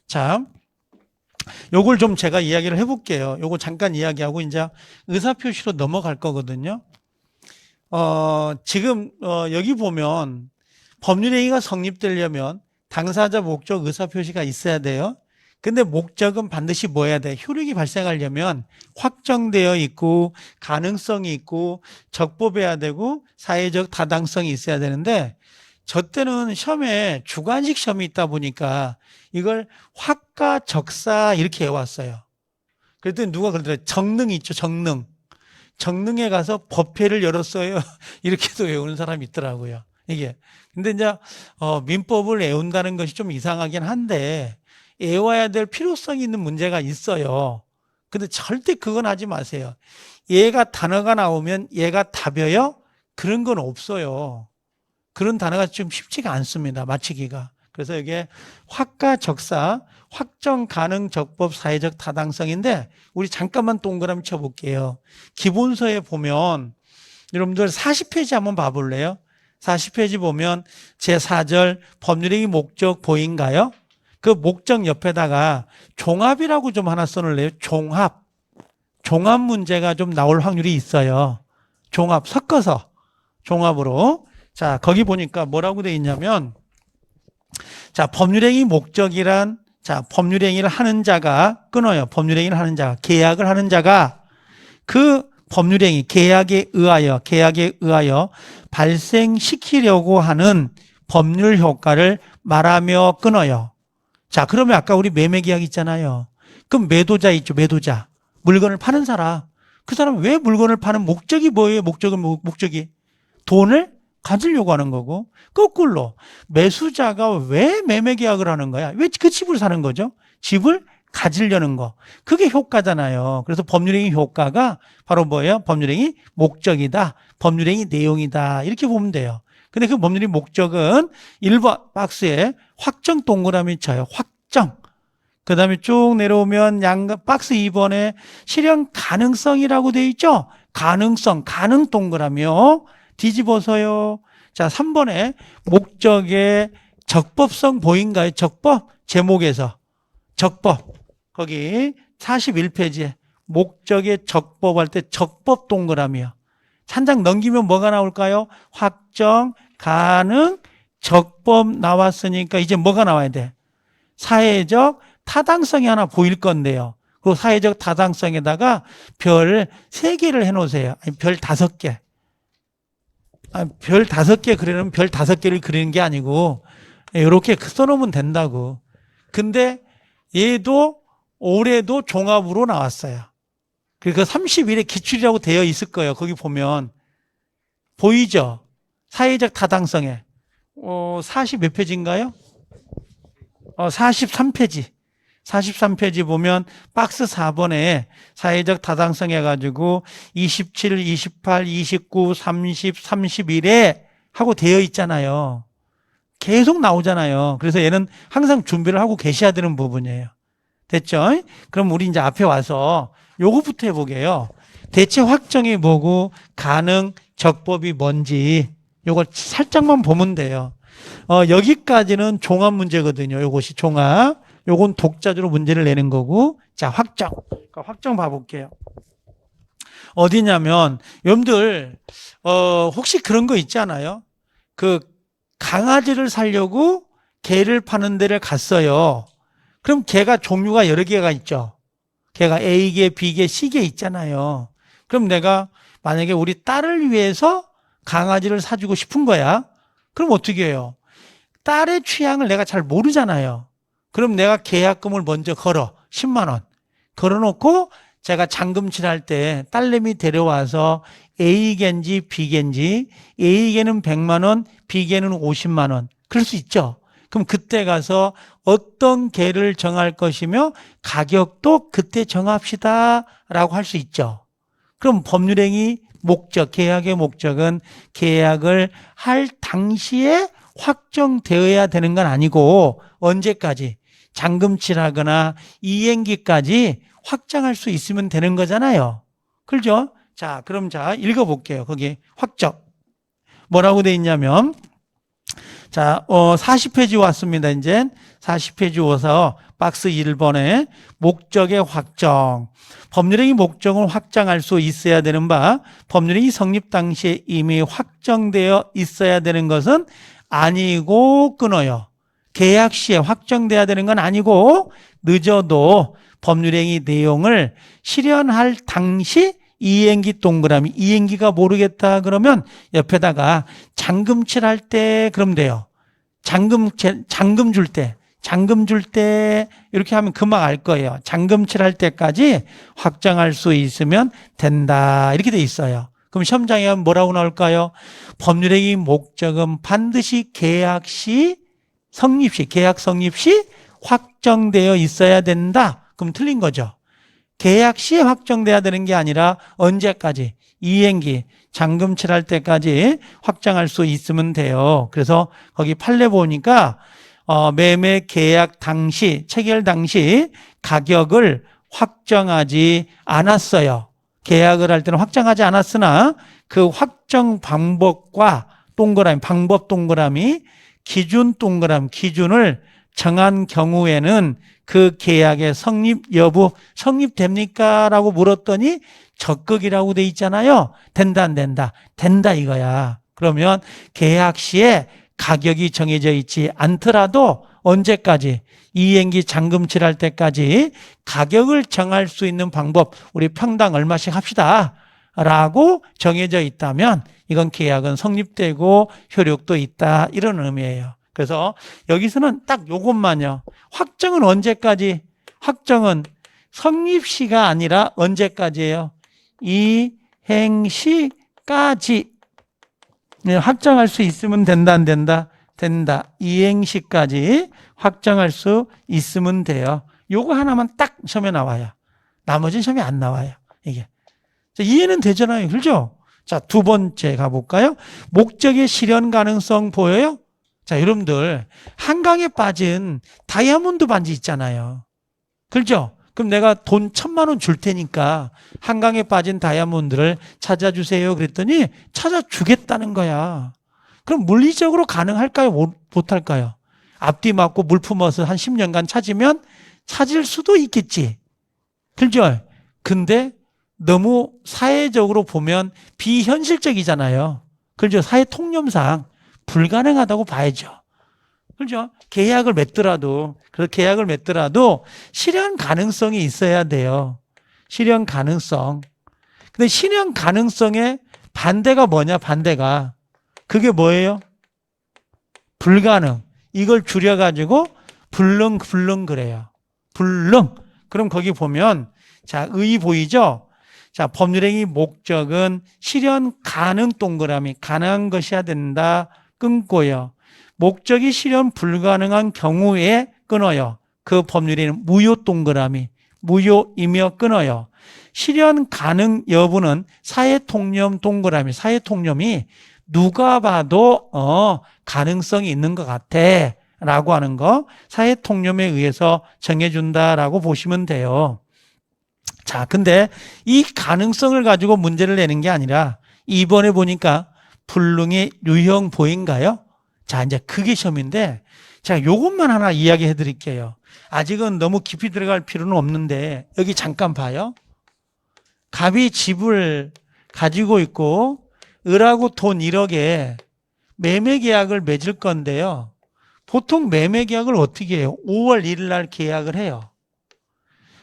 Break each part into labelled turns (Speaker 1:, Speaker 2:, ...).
Speaker 1: 자, 요걸 좀 제가 이야기를 해볼게요. 요거 잠깐 이야기하고 이제 의사표시로 넘어갈 거거든요. 지금, 여기 보면 법률행위가 성립되려면 당사자 목적 의사표시가 있어야 돼요. 근데 목적은 반드시 뭐 해야 돼? 효력이 발생하려면 확정되어 있고 가능성이 있고 적법해야 되고 사회적 타당성이 있어야 되는데 저 때는 시험에 주관식 시험이 있다 보니까 이걸 확과 적사 이렇게 해왔어요. 그랬더니 누가 그러더라고요. 정능 있죠, 정능. 정능에 가서 법회를 열었어요. 이렇게도 외우는 사람이 있더라고요. 이게. 근데 이제, 민법을 외운다는 것이 좀 이상하긴 한데, 외워야 될 필요성이 있는 문제가 있어요. 근데 절대 그건 하지 마세요. 얘가 단어가 나오면 얘가 답이에요? 그런 건 없어요. 그런 단어가 좀 쉽지가 않습니다. 맞히기가. 그래서 이게 확과 적사, 확정, 가능, 적법, 사회적 타당성인데 우리 잠깐만 동그라미 쳐볼게요. 기본서에 보면 여러분들 40페이지 한번 봐볼래요? 40페이지 보면 제4절 법률행위 목적 보인가요? 그 목적 옆에다가 종합이라고 좀 하나 써놓을래요? 종합. 종합 문제가 좀 나올 확률이 있어요. 종합, 섞어서 종합으로. 자, 거기 보니까 뭐라고 돼 있냐면 자, 법률행위 목적이란 자, 법률행위를 하는 자가 끊어요. 법률행위를 하는 자가 계약을 하는 자가 그 법률행위 계약에 의하여 발생시키려고 하는 법률 효과를 말하며 끊어요. 자, 그러면 아까 우리 매매 계약 있잖아요. 그럼 매도자 있죠. 매도자. 물건을 파는 사람. 그 사람 왜 물건을 파는 목적이 뭐예요? 목적이 돈을 가지려고 하는 거고 거꾸로 매수자가 왜 매매 계약을 하는 거야? 왜 그 집을 사는 거죠? 집을 가지려는 거. 그게 효과잖아요. 그래서 법률행위 효과가 바로 뭐예요? 법률행위 목적이다. 법률행위 내용이다. 이렇게 보면 돼요. 근데 그 법률행위 목적은 1번 박스에 확정 동그라미 쳐요. 확정. 그 다음에 쭉 내려오면 박스 2번에 실현 가능성이라고 되어 있죠? 가능성, 가능 동그라미요. 뒤집어서요. 자, 3번에 목적의 적법성 보인가요? 적법? 제목에서. 적법. 거기 41페이지에 목적의 적법 할 때 적법 동그라미요. 한 장 넘기면 뭐가 나올까요? 확정, 가능, 적법 나왔으니까 이제 뭐가 나와야 돼? 사회적 타당성이 하나 보일 건데요. 그 사회적 타당성에다가 별 3개를 해놓으세요. 아니, 별 5개. 별 5개 그리면 별 5개를 그리는 게 아니고 이렇게 써놓으면 된다고. 근데 얘도 올해도 종합으로 나왔어요. 그러니까 30일에 기출이라고 되어 있을 거예요. 거기 보면 보이죠? 사회적 타당성에 40 몇 페이지인가요? 43페이지. 43페이지 보면 박스 4번에 사회적 타당성 해가지고 27, 28, 29, 30, 31에 하고 되어 있잖아요. 계속 나오잖아요. 그래서 얘는 항상 준비를 하고 계셔야 되는 부분이에요. 됐죠? 그럼 우리 이제 앞에 와서 요거부터 해보게요. 대체 확정이 뭐고 가능, 적법이 뭔지 요거 살짝만 보면 돼요. 여기까지는 종합 문제거든요. 요것이 종합. 요건 독자적으로 문제를 내는 거고. 자, 확정. 그러니까 확정 봐볼게요. 어디냐면, 여러분들, 혹시 그런 거 있지 않아요? 그, 강아지를 사려고 개를 파는 데를 갔어요. 그럼 개가 종류가 여러 개가 있죠. 개가 A개, B개, C개 있잖아요. 그럼 내가 만약에 우리 딸을 위해서 강아지를 사주고 싶은 거야. 그럼 어떻게 해요? 딸의 취향을 내가 잘 모르잖아요. 그럼 내가 계약금을 먼저 걸어. 10만 원. 걸어놓고 제가 잔금칠할 때 딸내미 데려와서 A개인지 B개인지 A개는 100만 원, B개는 50만 원. 그럴 수 있죠. 그럼 그때 가서 어떤 개를 정할 것이며 가격도 그때 정합시다 라고 할 수 있죠. 그럼 법률행위 목적, 계약의 목적은 계약을 할 당시에 확정되어야 되는 건 아니고 언제까지? 잔금칠하거나 이행기까지 확정할 수 있으면 되는 거잖아요. 그렇죠? 자, 그럼 자, 읽어볼게요. 거기 확정. 뭐라고 돼 있냐면 자, 40페이지 왔습니다. 이제 40페이지 와서 박스 1번에 목적의 확정. 법률행위 목적을 확정할 수 있어야 되는 바 법률행위 성립 당시에 이미 확정되어 있어야 되는 것은 아니고 끊어요. 계약 시에 확정돼야 되는 건 아니고 늦어도 법률행위 내용을 실현할 당시 이행기 동그라미, 이행기가 모르겠다 그러면 옆에다가 잔금 칠할 때 그럼 돼요. 잔금 줄 때 이렇게 하면 금방 알 거예요. 잔금 칠할 때까지 확정할 수 있으면 된다 이렇게 돼 있어요. 그럼 시험장에 하면 뭐라고 나올까요? 법률행위 목적은 반드시 계약 성립 시 확정되어 있어야 된다. 그럼 틀린 거죠. 계약 시에 확정돼야 되는 게 아니라 언제까지? 이행기, 잔금 칠할 때까지 확정할 수 있으면 돼요. 그래서 거기 판례 보니까 매매 계약 당시, 체결 당시 가격을 확정하지 않았어요. 계약을 할 때는 확정하지 않았으나 그 확정 방법과 동그라미, 방법 동그라미, 기준 동그라미, 기준을 정한 경우에는 그 계약의 성립 여부, 성립됩니까? 라고 물었더니 적극이라고 돼 있잖아요. 된다, 안 된다? 된다 이거야. 그러면 계약 시에 가격이 정해져 있지 않더라도 언제까지? 이행기 잔금 칠할 때까지 가격을 정할 수 있는 방법, 우리 평당 얼마씩 합시다. 라고 정해져 있다면 이건 계약은 성립되고 효력도 있다. 이런 의미예요. 그래서 여기서는 딱 요것만요. 확정은 언제까지? 확정은 성립시가 아니라 언제까지예요? 이행시까지. 확정할 수 있으면 된다, 안 된다? 된다. 이행시까지 확정할 수 있으면 돼요. 요거 하나만 딱 시험에 나와요. 나머지는 시험에 안 나와요. 이게. 이해는 되잖아요. 그렇죠? 자, 두 번째 가볼까요? 목적의 실현 가능성 보여요? 자, 여러분들 한강에 빠진 다이아몬드 반지 있잖아요. 그렇죠? 그럼 내가 돈 1,000만 원 줄 테니까 한강에 빠진 다이아몬드를 찾아주세요. 그랬더니 찾아주겠다는 거야. 그럼 물리적으로 가능할까요? 못할까요? 앞뒤 맞고 물 품어서 한 10년간 찾으면 찾을 수도 있겠지. 그렇죠? 근데 너무 사회적으로 보면 비현실적이잖아요. 그렇죠? 사회 통념상 불가능하다고 봐야죠. 그렇죠? 계약을 맺더라도, 그래서 계약을 맺더라도 실현 가능성이 있어야 돼요. 실현 가능성. 근데 실현 가능성의 반대가 뭐냐, 반대가. 그게 뭐예요? 불가능. 이걸 줄여가지고 불능 그래요. 불능. 그럼 거기 보면, 자, 의 보이죠? 자, 법률행위 목적은 실현 가능 동그라미, 가능한 것이어야 된다. 끊고요. 목적이 실현 불가능한 경우에 끊어요. 그 법률에는 무효 동그라미, 무효이며 끊어요. 실현 가능 여부는 사회 통념 동그라미, 사회 통념이 누가 봐도 가능성이 있는 것 같아 라고 하는 거 사회 통념에 의해서 정해준다라고 보시면 돼요. 자, 근데 이 가능성을 가지고 문제를 내는 게 아니라 이번에 보니까 불능의 유형 보인가요? 자, 이제 그게 시험인데 제가 요것만 하나 이야기해 드릴게요. 아직은 너무 깊이 들어갈 필요는 없는데 여기 잠깐 봐요. 갑이 집을 가지고 있고 을하고 돈 1억에 매매 계약을 맺을 건데요. 보통 매매 계약을 어떻게 해요? 5월 1일 날 계약을 해요.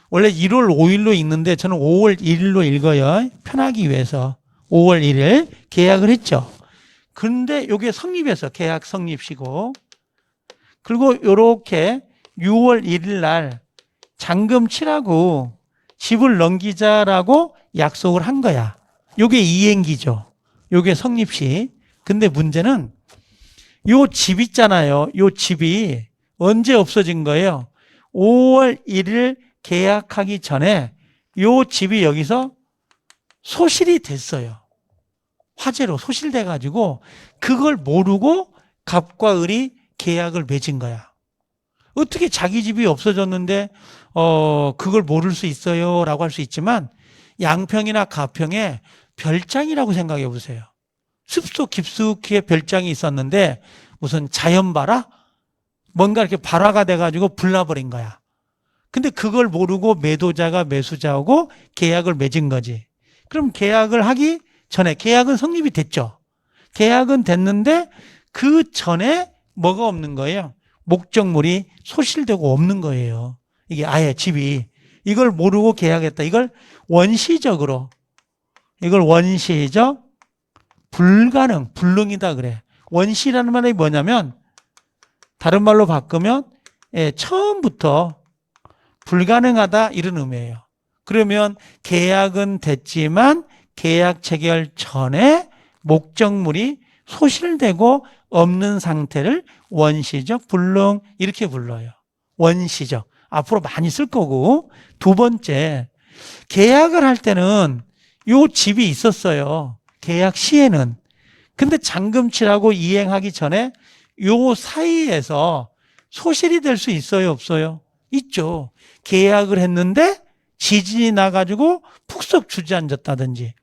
Speaker 1: 원래 1월 5일로 읽는데 저는 5월 1일로 읽어요. 편하기 위해서 5월 1일 계약을 했죠. 근데 이게 성립해서 계약 성립시고 그리고 이렇게 6월 1일 날 잔금 치라고 집을 넘기자라고 약속을 한 거야. 이게 이행기죠. 이게 성립시. 근데 문제는 요 집 있잖아요. 요 집이 언제 없어진 거예요? 5월 1일 계약하기 전에 요 집이 여기서 소실이 됐어요. 화재로 소실돼 가지고 그걸 모르고 갑과 을이 계약을 맺은 거야. 어떻게 자기 집이 없어졌는데 그걸 모를 수 있어요 라고 할 수 있지만 양평이나 가평에 별장이라고 생각해 보세요. 숲속 깊숙이에 별장이 있었는데 무슨 자연발화? 뭔가 이렇게 발화가 돼가지고 불나버린 거야. 근데 그걸 모르고 매도자가 매수자하고 계약을 맺은 거지. 그럼 계약을 하기 전에 계약은 성립이 됐죠. 계약은 됐는데 그 전에 뭐가 없는 거예요? 목적물이 소실되고 없는 거예요. 이게 아예 집이. 이걸 모르고 계약했다. 이걸 원시적 불능이다 그래. 원시라는 말이 뭐냐면 다른 말로 바꾸면 처음부터 불가능하다 이런 의미예요. 그러면 계약은 됐지만 계약 체결 전에 목적물이 소실되고 없는 상태를 원시적 불능 이렇게 불러요. 원시적. 앞으로 많이 쓸 거고. 두 번째, 계약을 할 때는 요 집이 있었어요. 계약 시에는. 근데 잔금치라고 이행하기 전에 요 사이에서 소실이 될 수 있어요, 없어요? 있죠. 계약을 했는데 지진이 나가지고 푹썩 주저앉았다든지,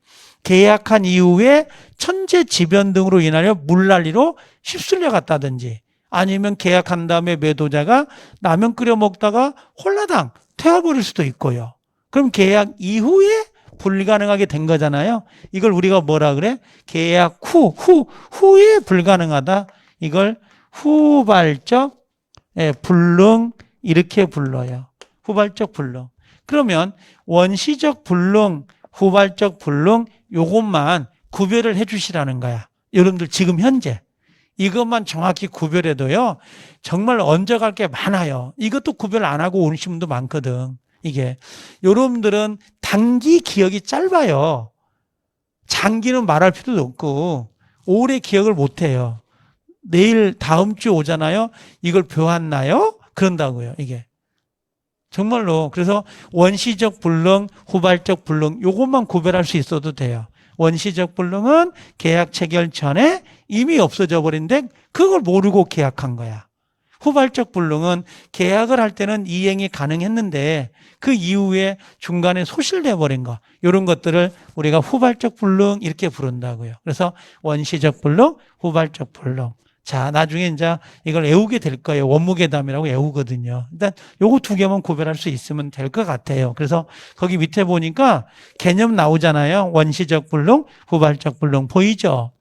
Speaker 1: 계약한 이후에 천재지변 등으로 인하여 물난리로 휩쓸려 갔다든지, 아니면 계약한 다음에 매도자가 라면 끓여 먹다가 홀라당 태워버릴 수도 있고요. 그럼 계약 이후에 불가능하게 된 거잖아요. 이걸 우리가 뭐라 그래? 계약 후에 불가능하다. 이걸 후발적 불능 이렇게 불러요. 후발적 불능. 그러면 원시적 불능, 후발적 불능 요것만 구별을 해 주시라는 거야. 여러분들 지금 현재 이것만 정확히 구별해도요, 정말 얹어갈 게 많아요. 이것도 구별 안 하고 오신 분도 많거든. 이게 여러분들은 단기 기억이 짧아요. 장기는 말할 필요도 없고 오래 기억을 못 해요. 내일 다음 주 오잖아요. 이걸 배웠나요? 그런다고요. 이게 정말로. 그래서 원시적 불능, 후발적 불능 요것만 구별할 수 있어도 돼요. 원시적 불능은 계약 체결 전에 이미 없어져 버린데 그걸 모르고 계약한 거야. 후발적 불능은 계약을 할 때는 이행이 가능했는데 그 이후에 중간에 소실돼 버린 거, 이런 것들을 우리가 후발적 불능 이렇게 부른다고요. 그래서 원시적 불능, 후발적 불능. 자, 나중에 이제 이걸 외우게 될 거예요. 원무계담이라고 외우거든요. 일단 요거 두 개만 구별할 수 있으면 될 것 같아요. 그래서 거기 밑에 보니까 개념 나오잖아요. 원시적 불능, 후발적 불능 보이죠?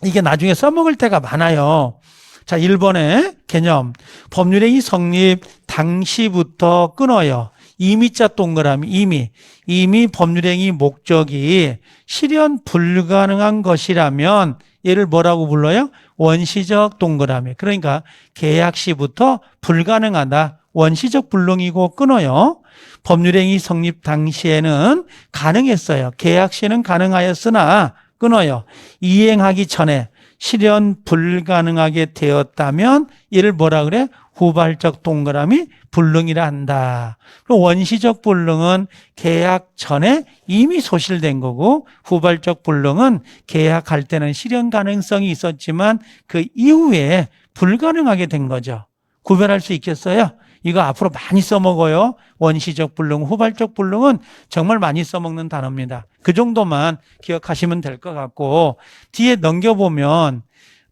Speaker 1: 이게 나중에 써먹을 때가 많아요. 자, 1번에 개념. 법률행위 성립 당시부터 끊어요. 이미자 동그라미, 이미 법률행위 목적이 실현 불가능한 것이라면 얘를 뭐라고 불러요? 원시적 동그라미. 그러니까 계약 시부터 불가능하다. 원시적 불능이고 끊어요. 법률행위 성립 당시에는 가능했어요. 계약 시에는 가능하였으나 끊어요. 이행하기 전에 실현 불가능하게 되었다면 얘를 뭐라 그래? 후발적 동그라미 불능이라 한다. 원시적 불능은 계약 전에 이미 소실된 거고, 후발적 불능은 계약할 때는 실현 가능성이 있었지만 그 이후에 불가능하게 된 거죠. 구별할 수 있겠어요? 이거 앞으로 많이 써먹어요. 원시적 불능, 후발적 불능은 정말 많이 써먹는 단어입니다. 그 정도만 기억하시면 될 것 같고, 뒤에 넘겨보면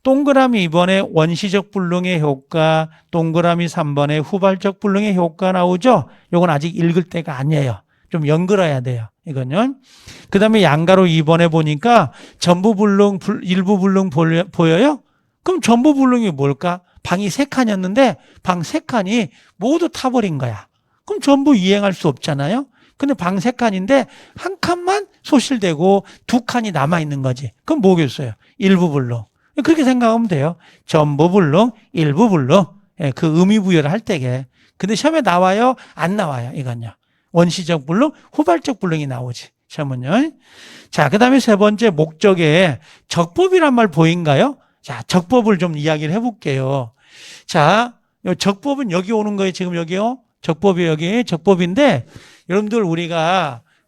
Speaker 1: 동그라미 2번에 원시적 불능의 효과, 동그라미 3번에 후발적 불능의 효과 나오죠? 이건 아직 읽을 때가 아니에요. 좀 연결해야 돼요. 이건요. 그 다음에 양가로 2번에 보니까 전부 불능, 일부 불능 보여요? 그럼 전부 불능이 뭘까? 방이 3칸이었는데 방 3칸이 모두 타버린 거야. 그럼 전부 이행할 수 없잖아요. 근데 방 3칸인데 한 칸만 소실되고 2칸이 남아있는 거지. 그럼 뭐겠어요? 일부 불능. 그렇게 생각하면 돼요. 전부 불능, 일부 불능. 그 의미 부여를 할 때게. 근데 시험에 나와요? 안 나와요? 이건요. 원시적 불능, 후발적 불능이 나오지. 시험은요. 자, 그 다음에 세 번째 목적에 적법이란 말 보인가요? 자, 적법을 좀 이야기를 해볼게요. 자, 적법은 여기 오는 거예요. 지금 여기요. 적법이 여기 적법인데, 여러분들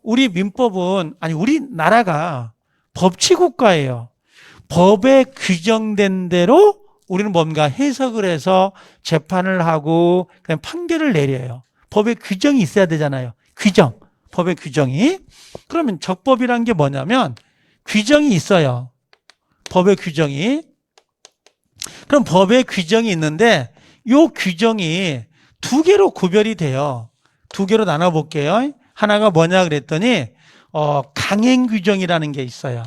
Speaker 1: 우리 민법은, 아니, 우리나라가 법치국가예요. 법에 규정된 대로 우리는 뭔가 해석을 해서 재판을 하고 그냥 판결을 내려요. 법에 규정이 있어야 되잖아요. 규정. 법의 규정이. 그러면 적법이란 게 뭐냐면 규정이 있어요. 법의 규정이. 그럼 법의 규정이 있는데 이 규정이 두 개로 구별이 돼요. 두 개로 나눠볼게요. 하나가 뭐냐 그랬더니 강행 규정이라는 게 있어요.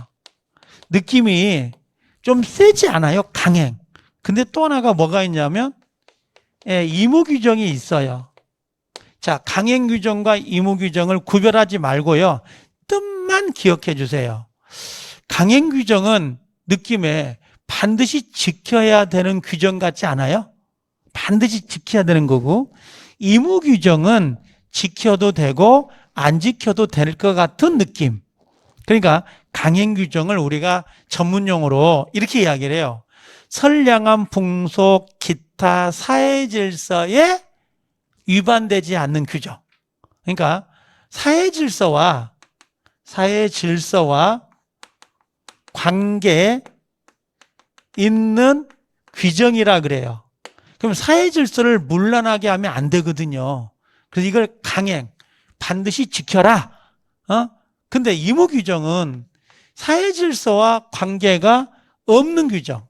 Speaker 1: 느낌이 좀 세지 않아요? 강행. 근데 또 하나가 뭐가 있냐면 이무 규정이 있어요. 자, 강행 규정과 이무 규정을 구별하지 말고요. 뜻만 기억해 주세요. 강행 규정은 느낌에 반드시 지켜야 되는 규정 같지 않아요? 반드시 지켜야 되는 거고, 이무 규정은 지켜도 되고 안 지켜도 될 것 같은 느낌. 그러니까 강행 규정을 우리가 전문용어로 이렇게 이야기를 해요. 선량한 풍속, 기타 사회 질서에 위반되지 않는 규정. 그러니까 사회 질서와 관계에 있는 규정이라 그래요. 그럼 사회 질서를 문란하게 하면 안 되거든요. 그래서 이걸 강행, 반드시 지켜라. 근데 이무 규정은 사회 질서와 관계가 없는 규정.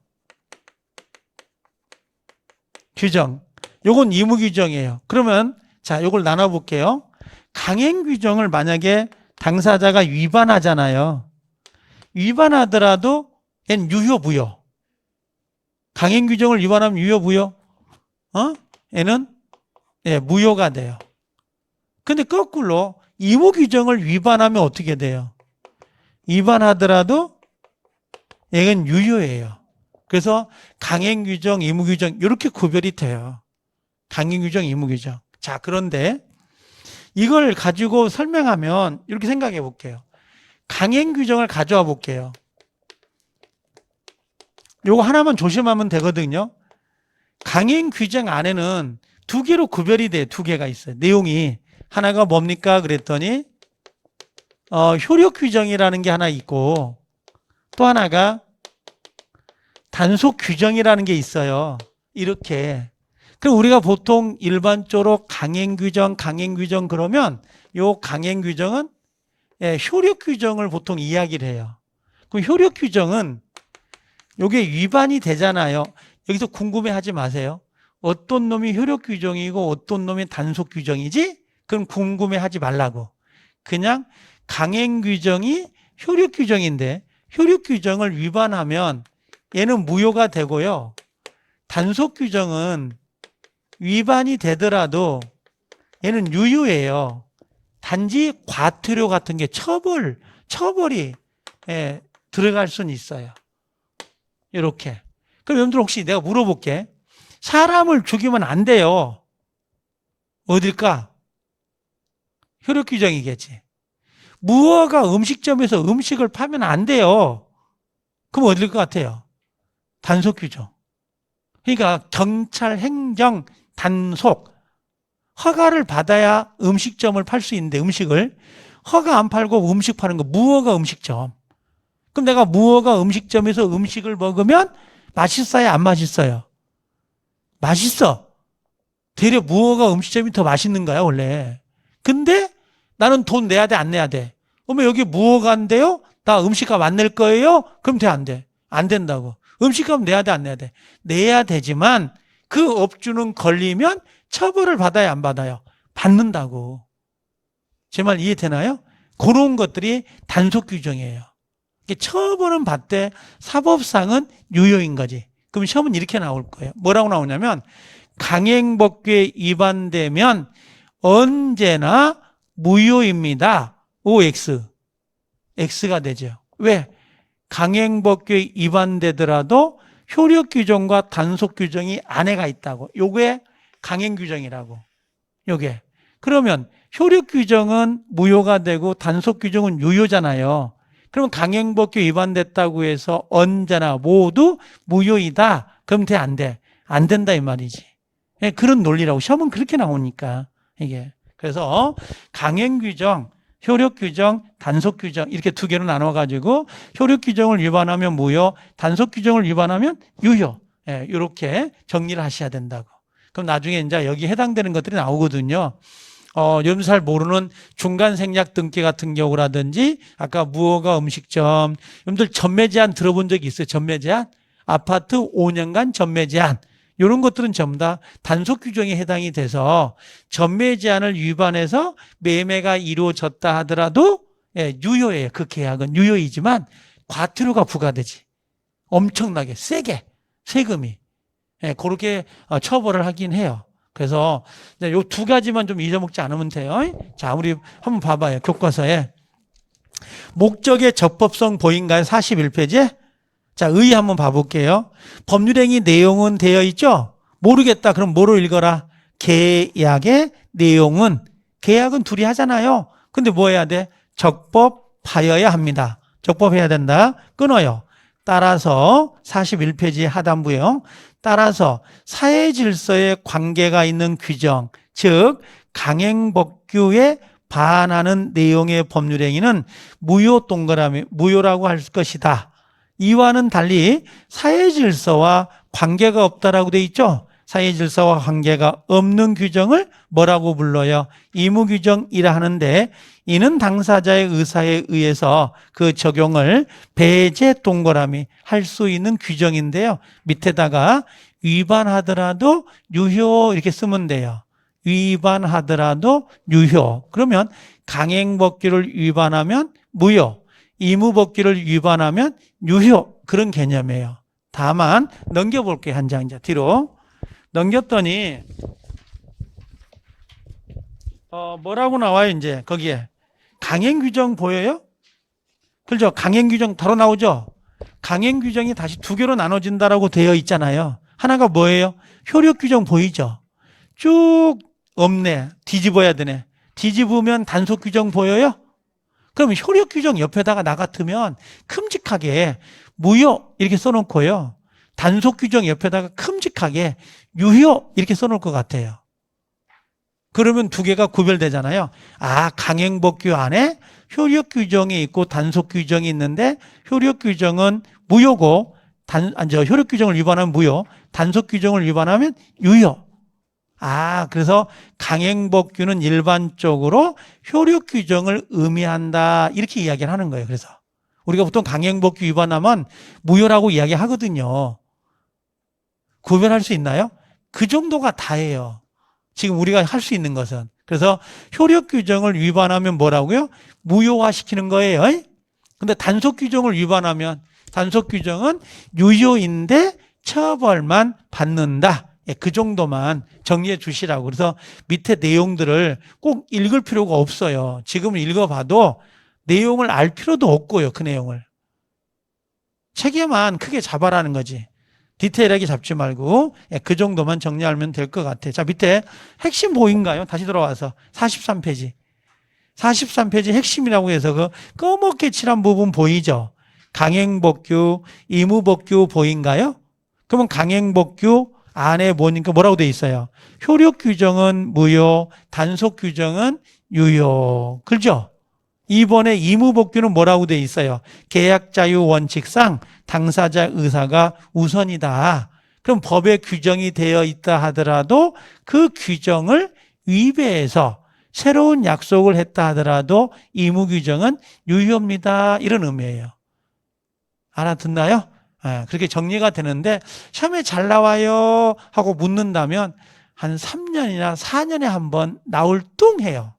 Speaker 1: 요건 이무 규정이에요. 그러면 자, 요걸 나눠 볼게요. 강행 규정을 만약에 당사자가 위반하잖아요. 위반하더라도 얘는 유효 무효. 강행 규정을 위반하면 유효 무효? 얘는 무효가 돼요. 근데 거꾸로 이무 규정을 위반하면 어떻게 돼요? 위반하더라도 얘는 유효예요. 그래서 강행 규정, 이무 규정 이렇게 구별이 돼요. 강행 규정, 이무 규정. 자, 그런데 이걸 가지고 설명하면 이렇게 생각해 볼게요. 강행 규정을 가져와 볼게요. 요거 하나만 조심하면 되거든요. 강행 규정 안에는 두 개로 구별이 돼요. 두 개가 있어요. 내용이. 하나가 뭡니까? 그랬더니 효력 규정이라는 게 하나 있고 또 하나가 단속 규정이라는 게 있어요. 이렇게. 그럼 우리가 보통 일반적으로 강행 규정 그러면 요 강행 규정은 효력 규정을 보통 이야기를 해요. 그럼 효력 규정은 요게 위반이 되잖아요. 여기서 궁금해하지 마세요. 어떤 놈이 효력 규정이고 어떤 놈이 단속 규정이지? 그럼 궁금해하지 말라고. 그냥 강행 규정이 효력 규정인데 효력 규정을 위반하면 얘는 무효가 되고요. 단속 규정은 위반이 되더라도 얘는 유효예요. 단지 과태료 같은 게 처벌이 들어갈 수는 있어요. 이렇게. 그럼 여러분들 혹시 내가 물어볼게. 사람을 죽이면 안 돼요. 어딜까? 효력 규정이겠지. 무허가 음식점에서 음식을 파면 안 돼요. 그럼 어딜 것 같아요? 단속 규정. 그러니까 경찰, 행정, 단속. 허가를 받아야 음식점을 팔 수 있는데 음식을 허가 안 팔고 음식 파는 거 무허가 음식점. 그럼 내가 무허가 음식점에서 음식을 먹으면 맛있어요? 안 맛있어요? 맛있어. 되려 무허가 음식점이 더 맛있는 거야 원래. 근데 나는 돈 내야 돼? 안 내야 돼? 그러면 여기 무허가인데요? 나 음식값 안 낼 거예요? 그럼 돼? 안 돼? 안 된다고. 음식값 내야 돼? 안 내야 돼? 내야 되지만 그 업주는 걸리면 처벌을 받아야 안 받아요? 받는다고. 제 말 이해되나요? 그런 것들이 단속 규정이에요. 처벌은 받되 사법상은 유효인 거지. 그럼 시험은 이렇게 나올 거예요. 뭐라고 나오냐면 강행법규에 위반되면 언제나 무효입니다. OX. X가 되죠. 왜? 강행법규에 위반되더라도 효력 규정과 단속 규정이 안에가 있다고. 요게 강행 규정이라고. 요게. 그러면 효력 규정은 무효가 되고 단속 규정은 유효잖아요. 그러면 강행법규 위반됐다고 해서 언제나 모두 무효이다. 그럼 돼? 안 돼? 안 된다 이 말이지. 그런 논리라고. 시험은 그렇게 나오니까 이게. 그래서 강행 규정, 효력 규정, 단속 규정 이렇게 두 개로 나눠가지고 효력 규정을 위반하면 무효, 단속 규정을 위반하면 유효. 이렇게 정리를 하셔야 된다고. 그럼 나중에 이제 여기 해당되는 것들이 나오거든요. 여러분 잘 모르는 중간 생략 등기 같은 경우라든지 아까 무허가 음식점, 여러분들 전매 제한 들어본 적이 있어요? 전매 제한? 아파트 5년간 전매 제한. 이런 것들은 전부 다 단속 규정에 해당이 돼서 전매 제한을 위반해서 매매가 이루어졌다 하더라도 유효예요. 그 계약은 유효이지만 과태료가 부과되지. 엄청나게 세게 세금이 그렇게 처벌을 하긴 해요. 그래서 요 두 가지만 좀 잊어먹지 않으면 돼요. 자, 우리 한번 봐봐요. 교과서에 목적의 적법성 보인가요? 41페이지에. 자, 의 한번 봐볼게요. 법률행위 내용은 되어 있죠? 모르겠다. 그럼 뭐로 읽어라? 계약의 내용은, 계약은 둘이 하잖아요. 근데 뭐 해야 돼? 적법하여야 합니다. 적법해야 된다. 끊어요. 따라서 41페이지 하단부요. 따라서 사회 질서에 관계가 있는 규정, 즉 강행법규에 반하는 내용의 법률행위는 무효 동그라미, 무효라고 할 것이다. 이와는 달리 사회 질서와 관계가 없다라고 돼 있죠. 사회 질서와 관계가 없는 규정을 뭐라고 불러요? 의무 규정이라 하는데, 이는 당사자의 의사에 의해서 그 적용을 배제 동그라미 할 수 있는 규정인데요. 밑에다가 위반하더라도 유효 이렇게 쓰면 돼요. 위반하더라도 유효. 그러면 강행법규를 위반하면 무효, 의무법규를 위반하면 유효, 그런 개념이에요. 다만 넘겨볼게요. 한 장 이제 뒤로 넘겼더니 뭐라고 나와요? 이제 거기에 강행규정 보여요? 그렇죠? 강행규정 바로 나오죠? 강행규정이 다시 두 개로 나눠진다라고 되어 있잖아요. 하나가 뭐예요? 효력규정 보이죠? 쭉 없네. 뒤집어야 되네. 뒤집으면 단속규정 보여요? 그럼 효력규정 옆에다가 나 같으면 큼직하게 무효 이렇게 써놓고요. 단속규정 옆에다가 큼직하게 유효 이렇게 써놓을 것 같아요. 그러면 두 개가 구별되잖아요. 아, 강행법규 안에 효력규정이 있고 단속규정이 있는데 효력규정은 무효고 효력규정을 위반하면 무효, 단속규정을 위반하면 유효. 아, 그래서 강행법규는 일반적으로 효력규정을 의미한다 이렇게 이야기를 하는 거예요. 그래서 우리가 보통 강행법규 위반하면 무효라고 이야기하거든요. 구별할 수 있나요? 그 정도가 다예요. 지금 우리가 할 수 있는 것은. 그래서 효력규정을 위반하면 뭐라고요? 무효화시키는 거예요. 근데 단속규정을 위반하면 단속규정은 유효인데 처벌만 받는다. 그 정도만 정리해 주시라고. 그래서 밑에 내용들을 꼭 읽을 필요가 없어요. 지금 읽어봐도 내용을 알 필요도 없고요. 그 내용을. 체계만 크게 잡아라는 거지. 디테일하게 잡지 말고 그 정도만 정리하면 될 것 같아요. 자, 밑에 핵심 보인가요? 다시 돌아와서 43페이지. 43페이지 핵심이라고 해서 그 검게 칠한 부분 보이죠? 강행법규, 의무법규 보인가요? 그러면 강행법규 안에 보니까 뭐라고 돼 있어요? 효력규정은 무효, 단속규정은 유효. 그렇죠? 이번에 의무법규는 뭐라고 돼 있어요? 계약자유 원칙상 당사자 의사가 우선이다. 그럼 법에 규정이 되어 있다 하더라도 그 규정을 위배해서 새로운 약속을 했다 하더라도 의무 규정은 유효입니다. 이런 의미예요. 알아듣나요? 그렇게 정리가 되는데 시험에 잘 나와요 하고 묻는다면 한 3년이나 4년에 한 번 나올 뚱해요.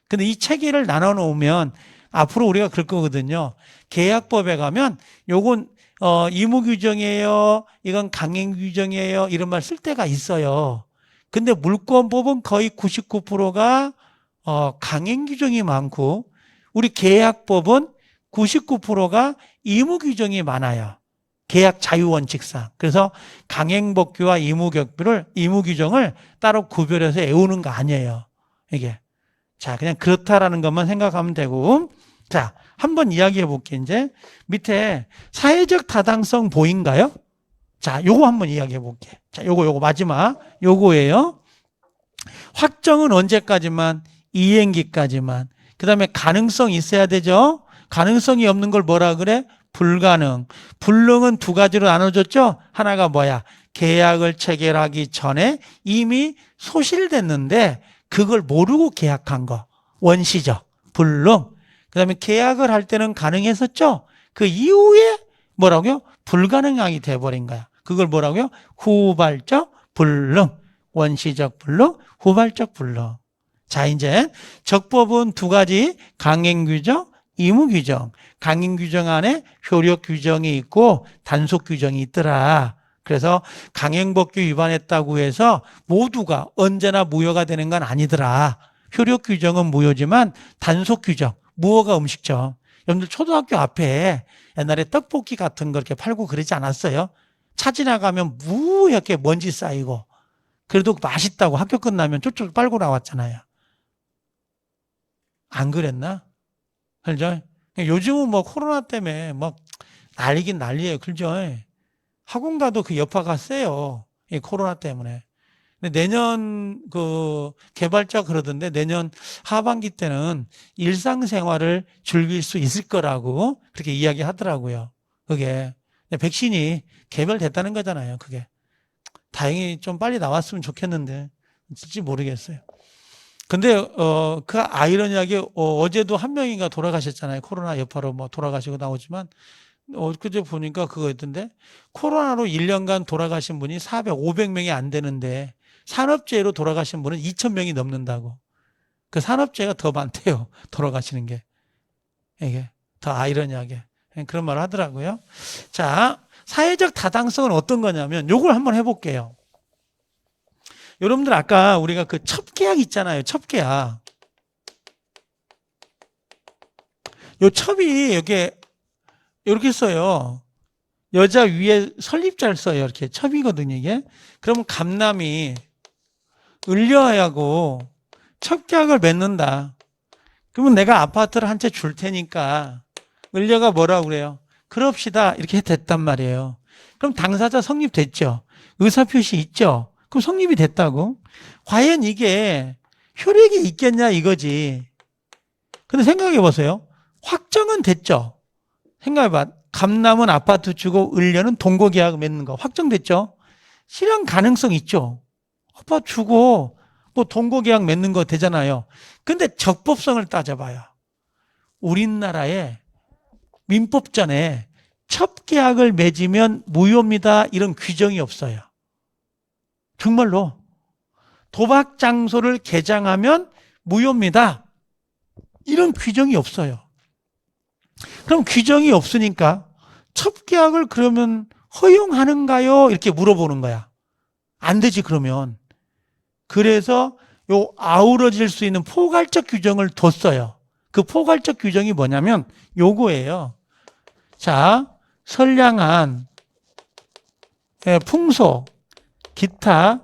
Speaker 1: 근데 이 체계를 나눠 놓으면 앞으로 우리가 그럴 거거든요. 계약법에 가면 요건 의무 규정이에요. 이건 강행 규정이에요. 이런 말 쓸 때가 있어요. 근데 물권법은 거의 99%가 강행 규정이 많고 우리 계약법은 99%가 의무 규정이 많아요. 계약 자유 원칙상. 그래서 강행법규와 의무 규정을 따로 구별해서 외우는 거 아니에요. 이게. 자, 그냥 그렇다라는 것만 생각하면 되고. 자, 한번 이야기해 볼게요. 이제 밑에 사회적 타당성 보인가요? 자, 요거 한번 이야기해 볼게요. 자, 요거 마지막 요거예요. 확정은 언제까지만? 이행기까지만. 그다음에 가능성 있어야 되죠. 가능성이 없는 걸 뭐라 그래? 불가능. 불능은 두 가지로 나눠졌죠. 하나가 뭐야? 계약을 체결하기 전에 이미 소실됐는데 그걸 모르고 계약한 거. 원시적. 불능. 그다음에 계약을 할 때는 가능했었죠. 그 이후에 뭐라고요? 불가능하게 돼버린 거야. 그걸 뭐라고요? 후발적 불능. 원시적 불능, 후발적 불능. 자, 이제 적법은 두 가지, 강행 규정, 의무 규정. 강행 규정 안에 효력 규정이 있고 단속 규정이 있더라. 그래서 강행법규 위반했다고 해서 모두가 언제나 무효가 되는 건 아니더라. 효력 규정은 무효지만 단속 규정, 무효가 음식점. 여러분들 초등학교 앞에 옛날에 떡볶이 같은 거 이렇게 팔고 그러지 않았어요? 차 지나가면 무옇게 먼지 쌓이고 그래도 맛있다고 학교 끝나면 쪽쪽 빨고 나왔잖아요. 안 그랬나? 그죠? 요즘은 뭐 코로나 때문에 뭐 난리긴 난리예요. 그죠? 학원 가도 그 여파가 세요. 이 코로나 때문에. 근데 내년 그 개발자 그러던데 내년 하반기 때는 일상생활을 즐길 수 있을 거라고 그렇게 이야기하더라고요. 그게 백신이 개발됐다는 거잖아요. 그게 다행히 좀 빨리 나왔으면 좋겠는데 어쩔지 모르겠어요. 근데 그 아이러니하게 어제도 한 명인가 돌아가셨잖아요. 코로나 여파로 뭐 돌아가시고 나오지만 엊그제 보니까 그거 있던데 코로나로 1년간 돌아가신 분이 500명이 안 되는데 산업재해로 돌아가신 분은 2,000명이 넘는다고. 그 산업재해가 더 많대요. 돌아가시는 게. 이게 더 아이러니하게. 그런 말을 하더라고요. 자, 사회적 타당성은 어떤 거냐면 요걸 한번 해볼게요. 여러분들 아까 우리가 그 첩계약 있잖아요. 첩계약. 요 첩이 이렇게 써요. 여자 위에 설립자를 써요. 이렇게 첩이거든요, 이게. 그러면 감남이 을려하고 첩계약을 맺는다. 그러면 내가 아파트를 한 채 줄 테니까 을려가 뭐라고 그래요? 그럽시다. 이렇게 됐단 말이에요. 그럼 당사자 성립됐죠. 의사표시 있죠. 그럼 성립이 됐다고. 과연 이게 효력이 있겠냐 이거지. 근데 생각해 보세요. 확정은 됐죠. 생각해봐. 감남은 아파트 주고 을려는 동거계약 맺는 거 확정됐죠. 실현 가능성 있죠. 아파트 주고 뭐 동거계약 맺는 거 되잖아요. 근데 적법성을 따져봐요. 우리나라에 민법전에 첩계약을 맺으면 무효입니다. 이런 규정이 없어요. 정말로. 도박 장소를 개장하면 무효입니다. 이런 규정이 없어요. 그럼 규정이 없으니까 첩계약을 그러면 허용하는가요? 이렇게 물어보는 거야. 안 되지 그러면. 그래서 요 아우러질 수 있는 포괄적 규정을 뒀어요. 그 포괄적 규정이 뭐냐면 요거예요. 자, 선량한 풍속, 기타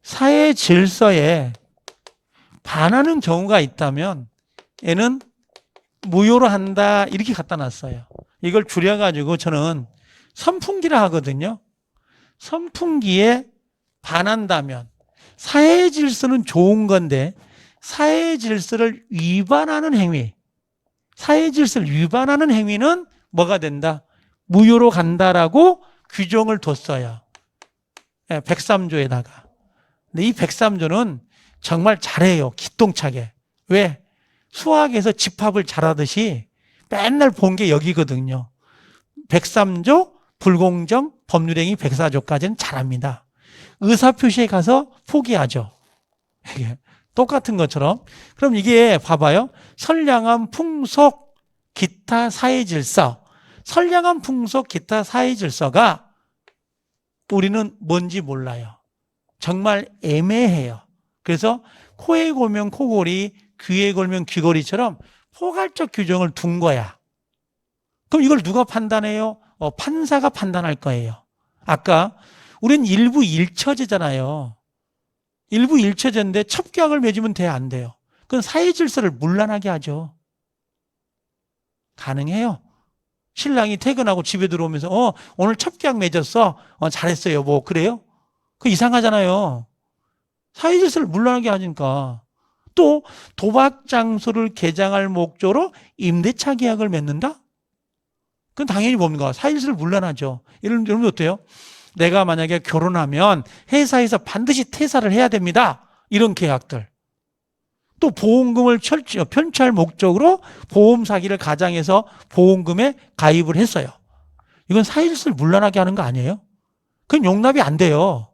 Speaker 1: 사회 질서에 반하는 경우가 있다면 얘는 무효로 한다 이렇게 갖다 놨어요. 이걸 줄여가지고 저는 선풍기라 하거든요. 선풍기에 반한다면 사회 질서는 좋은 건데 사회 질서를 위반하는 행위, 사회 질서를 위반하는 행위는 뭐가 된다? 무효로 간다라고 규정을 뒀어요. 103조에다가. 근데 이 103조는 정말 잘해요. 기똥차게. 왜? 수학에서 집합을 잘하듯이 맨날 본 게 여기거든요. 103조, 불공정, 법률행위 104조까지는 잘합니다. 의사표시에 가서 포기하죠. 똑같은 것처럼. 그럼 이게 봐봐요. 선량한 풍속, 기타 사회질서. 선량한 풍속, 기타 사회질서가 우리는 뭔지 몰라요. 정말 애매해요. 그래서 코에 걸면 코골이, 귀에 걸면 귀걸이처럼 포괄적 규정을 둔 거야. 그럼 이걸 누가 판단해요? 판사가 판단할 거예요. 아까 우린 일부 일처제잖아요. 일부 일처제인데 첩계약을 맺으면 돼, 안 돼요? 그건 사회 질서를 문란하게 하죠. 가능해요. 신랑이 퇴근하고 집에 들어오면서 오늘 첩계약 맺었어. 잘했어요, 여보. 그래요? 그거 이상하잖아요. 사회 질서를 문란하게 하니까. 또 도박 장소를 개장할 목적으로 임대차 계약을 맺는다? 그건 당연히 뭡니까? 사회 질서를 문란하죠. 여러분 어때요? 내가 만약에 결혼하면 회사에서 반드시 퇴사를 해야 됩니다. 이런 계약들. 또 보험금을 편취할 목적으로 보험 사기를 가장해서 보험금에 가입을 했어요. 이건 사회 질서를 문란하게 하는 거 아니에요? 그건 용납이 안 돼요.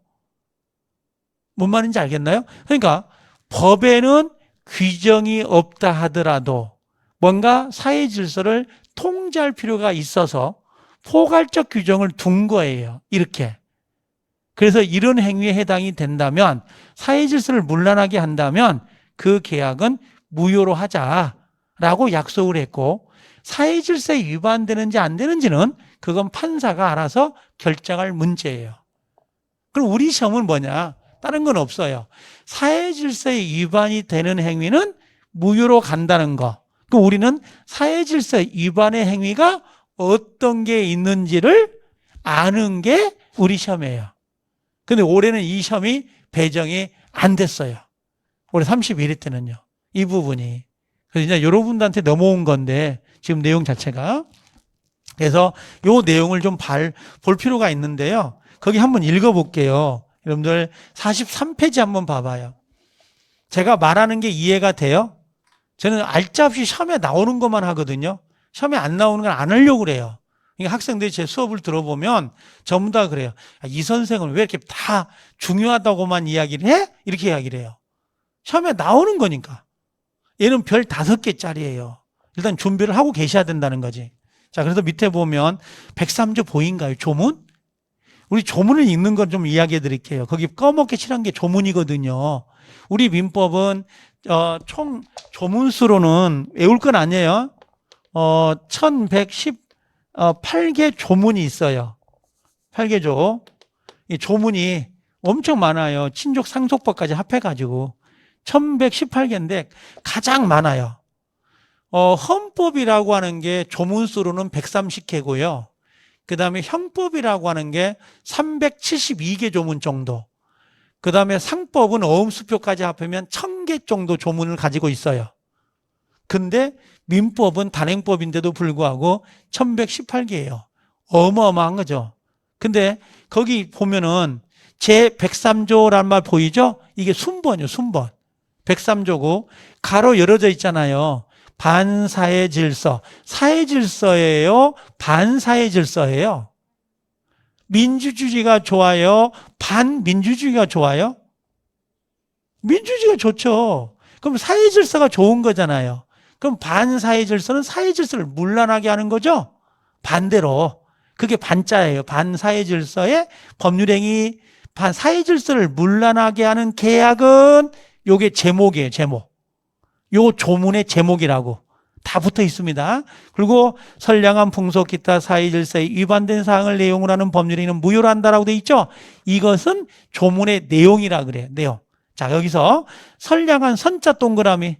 Speaker 1: 뭔 말인지 알겠나요? 그러니까 법에는 규정이 없다 하더라도 뭔가 사회 질서를 통제할 필요가 있어서 포괄적 규정을 둔 거예요. 이렇게. 그래서 이런 행위에 해당이 된다면, 사회 질서를 문란하게 한다면 그 계약은 무효로 하자라고 약속을 했고, 사회 질서에 위반되는지 안 되는지는 그건 판사가 알아서 결정할 문제예요. 그럼 우리 시험은 뭐냐? 다른 건 없어요. 사회 질서에 위반이 되는 행위는 무효로 간다는 거. 그럼 우리는 사회 질서 위반의 행위가 어떤 게 있는지를 아는 게 우리 시험이에요. 근데 올해는 이 시험이 배정이 안 됐어요. 올해 31회 때는요. 이 부분이. 그래서 이제 여러분들한테 넘어온 건데, 지금 내용 자체가. 그래서 요 내용을 좀 볼 필요가 있는데요. 거기 한번 읽어볼게요. 여러분들 43페이지 한번 봐봐요. 제가 말하는 게 이해가 돼요? 저는 알짜없이 시험에 나오는 것만 하거든요. 시험에 안 나오는 건 안 하려고 그래요. 그러니까 학생들이 제 수업을 들어보면 전부 다 그래요. 이 선생은 왜 이렇게 다 중요하다고만 이야기를 해? 이렇게 이야기를 해요. 시험에 나오는 거니까. 얘는 별 5개짜리예요. 일단 준비를 하고 계셔야 된다는 거지. 자, 그래서 밑에 보면 103조 보인가요? 조문? 우리 조문을 읽는 건 좀 이야기해 드릴게요. 거기 꺼멓게 칠한 게 조문이거든요. 우리 민법은 총 조문수로는 외울 건 아니에요. 1118개 조문이 있어요. 8개조. 이 조문이 엄청 많아요. 친족 상속법까지 합해가지고 1118개인데 가장 많아요. 헌법이라고 하는 게 조문수로는 130개고요. 그 다음에 형법이라고 하는 게 372개 조문 정도. 그 다음에 상법은 어음수표까지 합하면 1000개 정도 조문을 가지고 있어요. 근데 민법은 단행법인데도 불구하고 1118개예요. 어마어마한 거죠. 근데 거기 보면은 제 103조란 말 보이죠? 이게 순번이요, 순번. 103조고 가로 열어져 있잖아요. 반사회 질서. 사회 질서예요? 반사회 질서예요? 민주주의가 좋아요? 반민주주의가 좋아요? 민주주의가 좋죠. 그럼 사회 질서가 좋은 거잖아요. 그럼 반사회 질서는 사회 질서를 문란하게 하는 거죠? 반대로. 그게 반자예요. 반사회 질서의 법률행위, 반사회 질서를 문란하게 하는 계약은 요게 제목이에요, 제목. 요 조문의 제목이라고 다 붙어 있습니다. 그리고 선량한 풍속 기타 사회 질서에 위반된 사항을 내용으로 하는 법률행위는 무효로 한다라고 돼 있죠. 이것은 조문의 내용이라 그래요. 내용. 자, 여기서 선량한 선자 동그라미,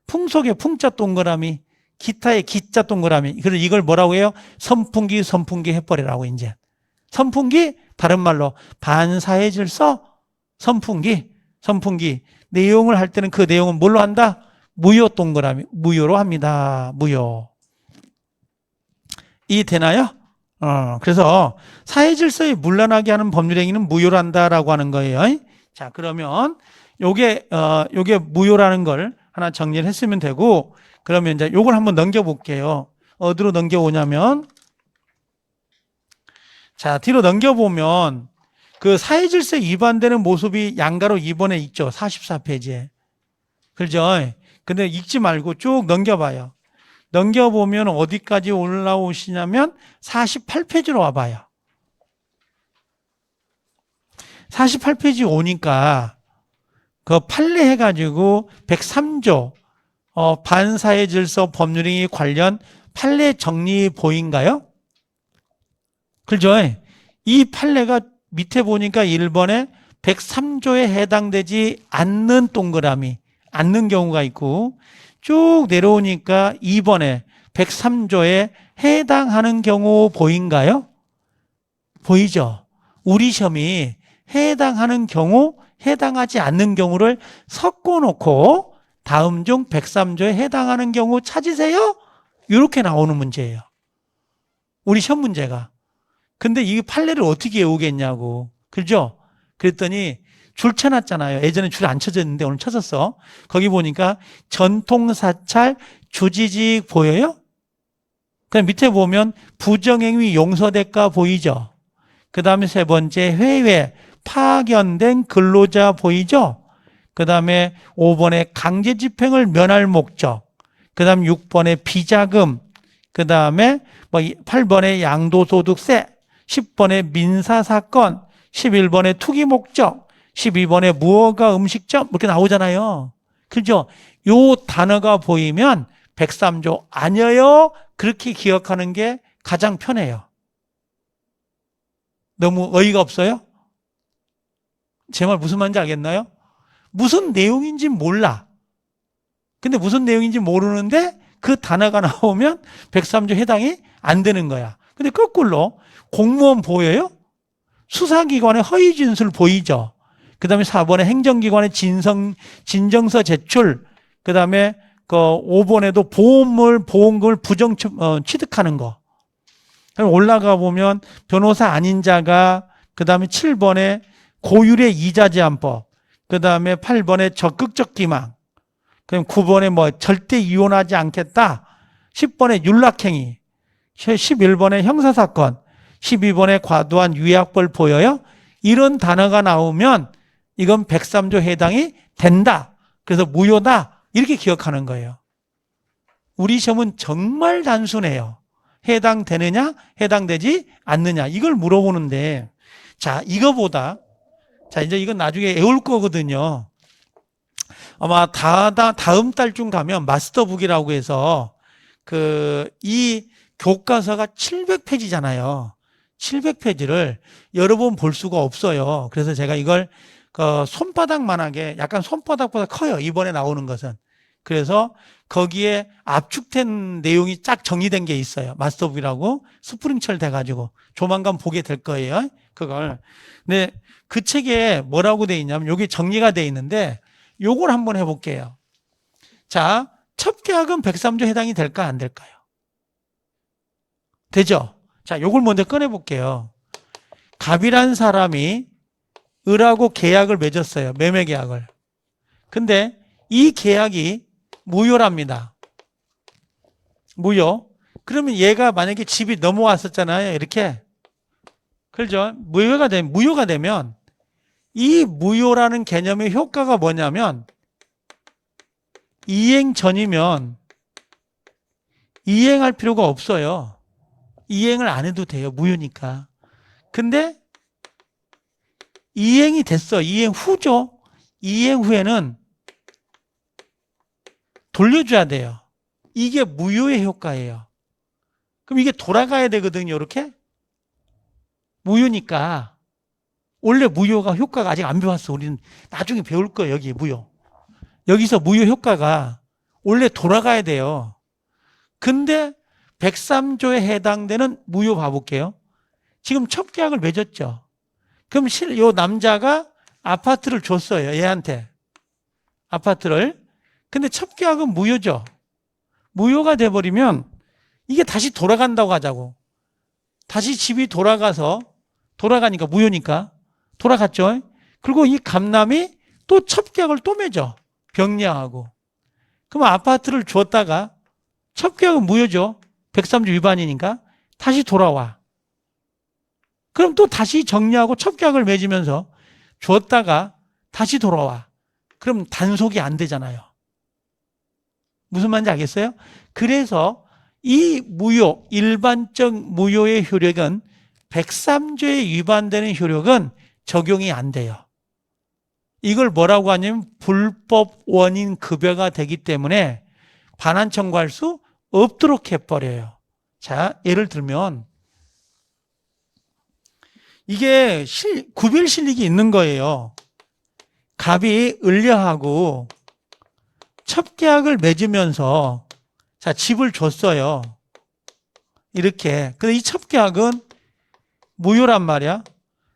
Speaker 1: 풍속의 풍자 동그라미, 기타의 기자 동그라미. 그래서 이걸 뭐라고 해요? 선풍기 해버리라고 이제. 선풍기 다른 말로 반사회 질서 선풍기. 내용을 할 때는 그 내용은 뭘로 한다? 무효 동그라미, 무효로 합니다. 무효. 이해되나요? 그래서 사회 질서에 문란하게 하는 법률행위는 무효로 한다라고 하는 거예요. 자, 그러면 요게 무효라는 걸 하나 정리를 했으면 되고, 그러면 이제 요걸 한번 넘겨볼게요. 어디로 넘겨오냐면, 자, 뒤로 넘겨보면, 그 사회 질서에 위반되는 모습이 양가로 2번에 있죠. 44페이지에. 그렇죠? 근데 읽지 말고 쭉 넘겨봐요. 넘겨보면 어디까지 올라오시냐면 48페이지로 와봐요. 48페이지 오니까 그 판례 해가지고 103조 반사회 질서 법률행위 관련 판례 정리 보인가요? 그렇죠? 이 판례가 밑에 보니까 1번에 103조에 해당되지 않는 동그라미, 않는 경우가 있고, 쭉 내려오니까 2번에 103조에 해당하는 경우 보인가요? 보이죠? 우리 시험이 해당하는 경우, 해당하지 않는 경우를 섞어놓고 다음 중 103조에 해당하는 경우 찾으세요? 이렇게 나오는 문제예요. 우리 시험 문제가. 근데 이 판례를 어떻게 외우겠냐고. 그죠? 그랬더니 줄 쳐놨잖아요. 예전에 줄 안 쳐졌는데 오늘 쳐졌어. 거기 보니까 전통사찰 주지직 보여요? 그냥 밑에 보면 부정행위 용서대가 보이죠? 그 다음에 세 번째 해외 파견된 근로자 보이죠? 그 다음에 5번에 강제집행을 면할 목적, 그 다음 6번에 비자금, 그 다음에 8번에 양도소득세, 10번에 민사사건, 11번에 투기 목적, 12번에 무허가 음식점 이렇게 나오잖아요. 그죠? 요 단어가 보이면 103조 아니에요. 그렇게 기억하는 게 가장 편해요. 너무 어이가 없어요? 제 말 무슨 말인지 알겠나요? 무슨 내용인지 몰라. 근데 무슨 내용인지 모르는데 그 단어가 나오면 103조 해당이 안 되는 거야. 근데 거꾸로 공무원 보여요? 수사기관의 허위 진술 보이죠? 그 다음에 4번에 행정기관의 진정서 제출, 그 다음에 5번에도 보험금을 부정 취득하는 거. 그럼 올라가 보면 변호사 아닌 자가, 그 다음에 7번에 고율의 이자 제한법, 그 다음에 8번에 적극적 기망, 그럼 9번에 절대 이혼하지 않겠다, 10번에 윤락행위, 11번에 형사사건, 12번에 과도한 위약벌 보여요? 이런 단어가 나오면 이건 103조 해당이 된다. 그래서 무효다. 이렇게 기억하는 거예요. 우리 시험은 정말 단순해요. 해당되느냐, 해당되지 않느냐. 이걸 물어보는데, 자, 이거보다, 자, 이제 이건 나중에 외울 거거든요. 아마 다음 달쯤 가면 마스터북이라고 해서 이 교과서가 700페이지잖아요. 700페이지를 여러 번 볼 수가 없어요. 그래서 제가 이걸 손바닥만하게, 약간 손바닥보다 커요. 이번에 나오는 것은. 그래서 거기에 압축된 내용이 쫙 정리된 게 있어요. 마스터북이라고 스프링철 돼가지고 조만간 보게 될 거예요. 그걸. 근데 그 책에 뭐라고 돼 있냐면 여기 정리가 돼 있는데 요걸 한번 해볼게요. 자, 첩계약은 103조 해당이 될까 안 될까요? 되죠? 자, 요걸 먼저 꺼내볼게요. 갑이란 사람이 을하고 계약을 맺었어요. 매매 계약을. 근데 이 계약이 무효랍니다. 무효. 그러면 얘가 만약에 집이 넘어왔었잖아요. 이렇게. 그렇죠? 무효가 되면 이 무효라는 개념의 효과가 뭐냐면 이행 전이면 이행할 필요가 없어요. 이행을 안 해도 돼요. 무효니까. 근데 이행이 됐어. 이행 후죠. 이행 후에는 돌려줘야 돼요. 이게 무효의 효과예요. 그럼 이게 돌아가야 되거든요. 이렇게. 무효니까. 원래 무효가 효과가 아직 안 배웠어. 우리는 나중에 배울 거예요. 여기 무효. 여기서 무효 효과가 원래 돌아가야 돼요. 근데 103조에 해당되는 무효 봐볼게요. 지금 첩계약을 맺었죠. 그럼 이 남자가 아파트를 줬어요. 얘한테. 아파트를. 근데 첩계약은 무효죠. 무효가 돼버리면 이게 다시 돌아간다고 하자고. 다시 집이 돌아가니까 무효니까. 돌아갔죠. 그리고 이 감남이 또 첩계약을 또 맺어. 병량하고. 그럼 아파트를 줬다가 첩계약은 무효죠. 103조 위반이니까. 다시 돌아와. 그럼 또 다시 정리하고 첩계약을 맺으면서 줬다가 다시 돌아와. 그럼 단속이 안 되잖아요. 무슨 말인지 알겠어요? 그래서 이 무효, 일반적 무효의 효력은 103조에 위반되는 효력은 적용이 안 돼요. 이걸 뭐라고 하냐면 불법 원인 급여가 되기 때문에 반환 청구할 수 없도록 해버려요. 자, 예를 들면 이게 구별 실력이 있는 거예요. 갑이 을려하고 첩계약을 맺으면서 자, 집을 줬어요. 이렇게. 근데 이 첩계약은 무효란 말이야.